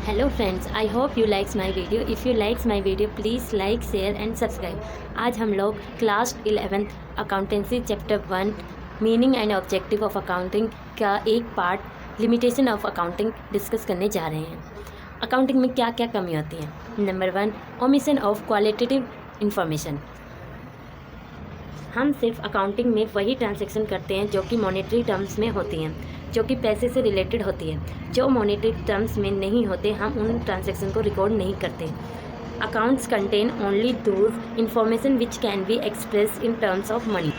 Hello friends, I hope you likes my video. If you likes my video please like, share and subscribe. आज हम लोग class 11th accountancy chapter 1 meaning and objective of accounting का एक part limitation of accounting discuss करने जा रहे हैं। Accounting में क्या क्या कमी होती है। Number 1, omission of qualitative information. हम सिर्फ अकाउंटिंग में वही ट्रांजैक्शन करते हैं जो कि मॉनेटरी टर्म्स में होती हैं, जो कि पैसे से रिलेटेड होती है। जो मॉनेटरी टर्म्स में नहीं होते हम उन ट्रांजैक्शन को रिकॉर्ड नहीं करते। Accounts contain only those information which can be express in terms of money.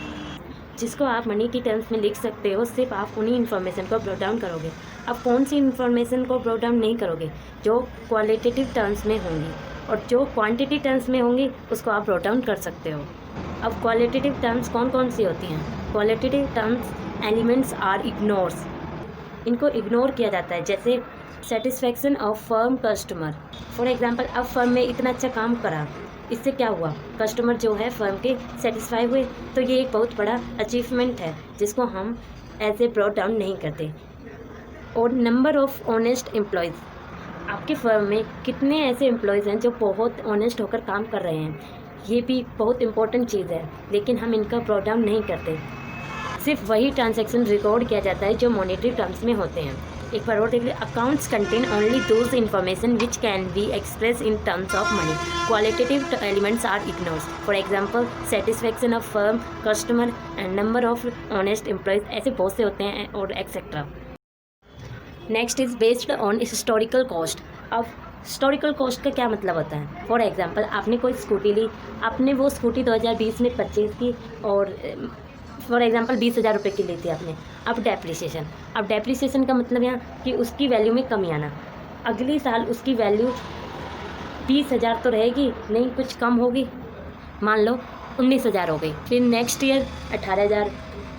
जिसको आप मनी की टर्म्स में लिख सकते हो, सिर्फ आप उन्हीं इन्फॉर्मेशन को ब्रोक डाउन करोगे। अब कौन सी इन्फॉर्मेशन को ब्रोक डाउन नहीं करोगे? जो क्वालिटेटिव टर्म्स में होंगी, और जो क्वांटिटी टर्म्स में होंगी उसको आप ब्रोक डाउन कर सकते हो। अब क्वालिटेटिव टर्म्स कौन कौन सी होती हैं? Qualitative terms elements are ignores. इनको इग्नोर किया जाता है, जैसे satisfaction of firm customer. For example, अब फर्म में इतना अच्छा काम करा, इससे क्या हुआ? कस्टमर जो है फर्म के सेटिस्फाई हुए, तो ये एक बहुत बड़ा अचीवमेंट है जिसको हम ऐसे ब्रॉट डाउन नहीं करते। और नंबर ऑफ ऑनेस्ट एम्प्लॉयज़, आपके फर्म में कितने ऐसे एम्प्लॉयज़ हैं जो बहुत ऑनेस्ट होकर काम कर रहे हैं, ये भी बहुत इंपॉर्टेंट चीज़ है, लेकिन हम इनका ब्रॉट डाउन नहीं करते। सिर्फ वही ट्रांजैक्शन रिकॉर्ड किया जाता है जो मॉनेटरी टर्म्स में होते हैं। एक बार और देख लीजिए, accounts contain only those information which can be express in terms of money. Qualitative elements are ignores. For example, satisfaction of firm customer and number of honest employees, ऐसे बहुत से होते हैं और etcetera. Next is based on historical cost. अब historical cost का क्या मतलब होता है? फॉर एग्जांपल, आपने कोई स्कूटी ली, आपने वो स्कूटी 2020 में परचेज़ की और फॉर एग्जांपल 20,000 रुपये की ली थी आपने। अब डेप्रिसिएशन का मतलब यहाँ कि उसकी वैल्यू में कमी आना। अगली साल उसकी वैल्यू 20,000 तो रहेगी नहीं, कुछ कम होगी, मान लो 19,000 हो गई। फिर नेक्स्ट ईयर 18,000,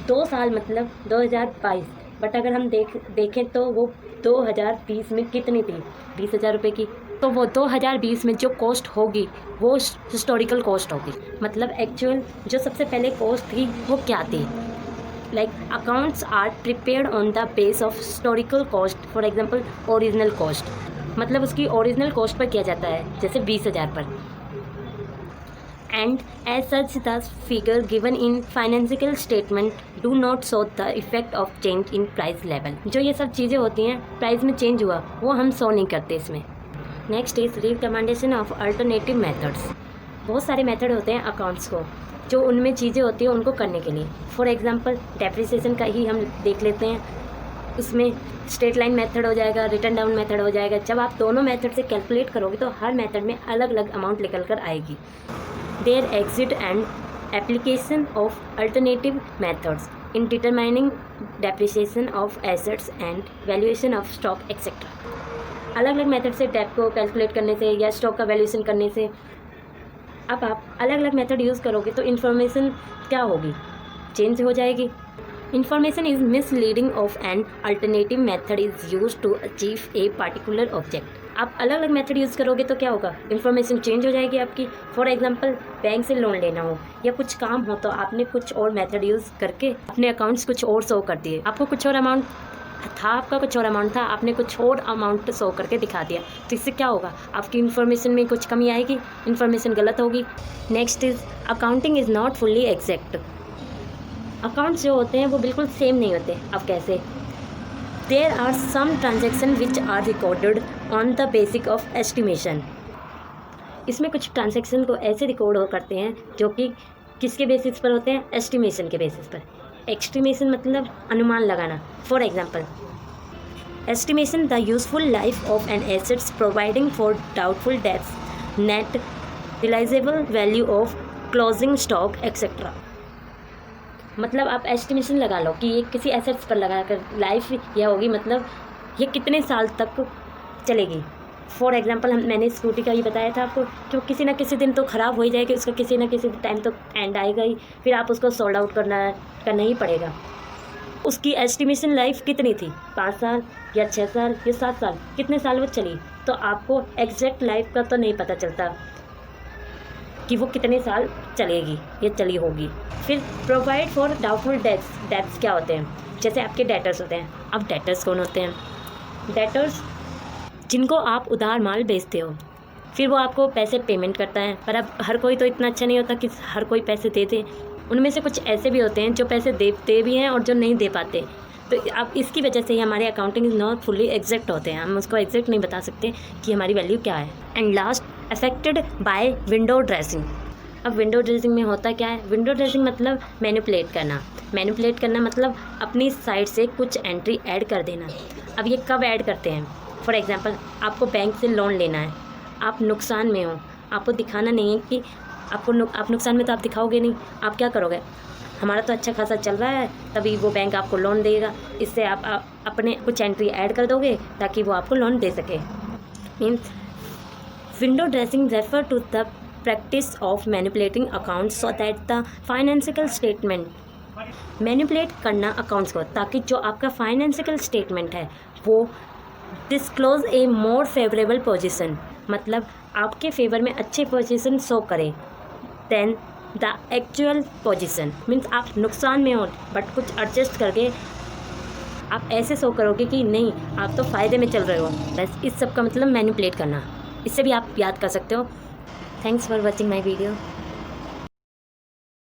2 साल मतलब 2022। बट अगर हम देखें तो वो 2020 में कितनी थी? 20,000 रुपये की। तो वो 2020 में जो कॉस्ट होगी वो हिस्टोरिकल कॉस्ट होगी। मतलब एक्चुअल जो सबसे पहले कॉस्ट थी वो क्या थी? Like accounts are prepared on the base of historical cost. For example, original cost, मतलब उसकी ओरिजिनल कॉस्ट पर किया जाता है, जैसे 20,000 पर। And as such the figure given in financial statement do not show the effect of change in price level। जो ये सब चीज़ें होती हैं, प्राइस में चेंज हुआ, वो हम शो नहीं करते इसमें। Next is recommendation of alternative methods. बहुत सारे मेथड होते हैं अकाउंट्स को, जो उनमें चीज़ें होती हैं उनको करने के लिए। फॉर एग्जांपल, डेप्रिसिएशन का ही हम देख लेते हैं। उसमें स्ट्रेट लाइन मेथड हो जाएगा, रिटर्न डाउन मेथड हो जाएगा। जब आप दोनों मेथड से कैलकुलेट करोगे तो हर मेथड में अलग अलग अमाउंट निकल कर आएगी। There exist and application of alternative methods in determining depreciation of assets and valuation of stock etc. अलग अलग मेथड से डेप को कैलकुलेट करने से या स्टॉक का वैल्यूएशन करने से, अब आप अलग अलग मेथड यूज़ करोगे तो इन्फॉर्मेशन क्या होगी? चेंज हो जाएगी। Information is misleading of an alternative method is used to achieve a particular object। आप अलग अलग मेथड यूज़ करोगे तो क्या होगा? इन्फॉर्मेशन चेंज हो जाएगी आपकी। फॉर एग्जांपल, बैंक से लोन लेना हो या कुछ काम हो तो आपने कुछ और मेथड यूज़ करके अपने अकाउंट्स कुछ और शो कर दिए। आपको कुछ और अमाउंट था, आपका कुछ और अमाउंट था, आपने कुछ और अमाउंट शो करके दिखा दिया, तो इससे क्या होगा? आपकी इन्फॉर्मेशन में कुछ कमी आएगी, इन्फॉर्मेशन गलत होगी। Next is accounting is not fully exact. Accounts जो होते हैं वो बिल्कुल सेम नहीं होते। अब कैसे? There are some transaction which are recorded on the basic of estimation. इसमें कुछ ट्रांजेक्शन को ऐसे रिकॉर्ड हो करते हैं जो कि किसके बेसिस पर होते हैं? एस्टिमेशन के बेसिस पर। एस्टिमेशन मतलब अनुमान लगाना। For example, estimation the useful life of an assets providing for doubtful debts, net realisable value of closing stock etcetera. मतलब आप एस्टिमेशन लगा लो कि ये किसी एसेट्स पर लगा कर लाइफ यह होगी, मतलब ये कितने साल तक चलेगी। फॉर एग्जांपल, मैंने स्कूटी का ही बताया था आपको कि वो किसी ना किसी दिन तो ख़राब हो ही जाएगी, उसका किसी ना किसी टाइम तो एंड आएगा ही, फिर आप उसको सोल्ड आउट करना ही पड़ेगा। उसकी एस्टिमेशन लाइफ कितनी थी? 5 साल या 6 साल या 7 साल, कितने साल वो चली? तो आपको एग्जैक्ट लाइफ का तो नहीं पता चलता कि वो कितने साल चलेगी या चली होगी। फिर प्रोवाइड फॉर डाउटफुल डेट्स क्या होते हैं? जैसे आपके डेटर्स होते हैं। अब डेटर्स कौन होते हैं? डेटर्स जिनको आप उधार माल बेचते हो, फिर वो आपको पैसे पेमेंट करता है। पर अब हर कोई तो इतना अच्छा नहीं होता कि हर कोई पैसे दे दे। उनमें से कुछ ऐसे भी होते हैं जो पैसे देते भी हैं और जो नहीं दे पाते। तो अब इसकी वजह से ही हमारे accounting is not fully exact होते हैं, हम उसको एग्जैक्ट नहीं बता सकते कि हमारी वैल्यू क्या है। And last, affected by window dressing. अब विंडो ड्रेसिंग में होता क्या है? विंडो ड्रेसिंग मतलब मैनिपुलेट करना। मैनिपुलेट करना मतलब अपनी साइड से कुछ एंट्री ऐड कर देना। अब ये कब ऐड करते हैं? फॉर एग्जांपल, आपको बैंक से लोन लेना है, आप नुकसान में हो, आपको दिखाना नहीं है कि आप नुकसान में, तो आप दिखाओगे नहीं। आप क्या करोगे? हमारा तो अच्छा खासा चल रहा है, तभी वो बैंक आपको लोन देगा। इससे आप अपने कुछ एंट्री ऐड कर दोगे ताकि वो आपको लोन दे सके। Means window dressing refer to the practice of manipulating accounts so that the financial statement, manipulate करना अकाउंट्स को ताकि जो आपका फाइनेंशियल स्टेटमेंट है वो disclose a more favourable position, मतलब आपके फेवर में अच्छे पोजीशन शो करे then the actual position. Means आप नुकसान में हो बट कुछ एडजस्ट करके आप ऐसे शो करोगे कि नहीं, आप तो फ़ायदे में चल रहे हो। बस इस सब का मतलब मैनिपुलेट करना। इससे भी आप याद कर सकते हो। Thanks for watching my video.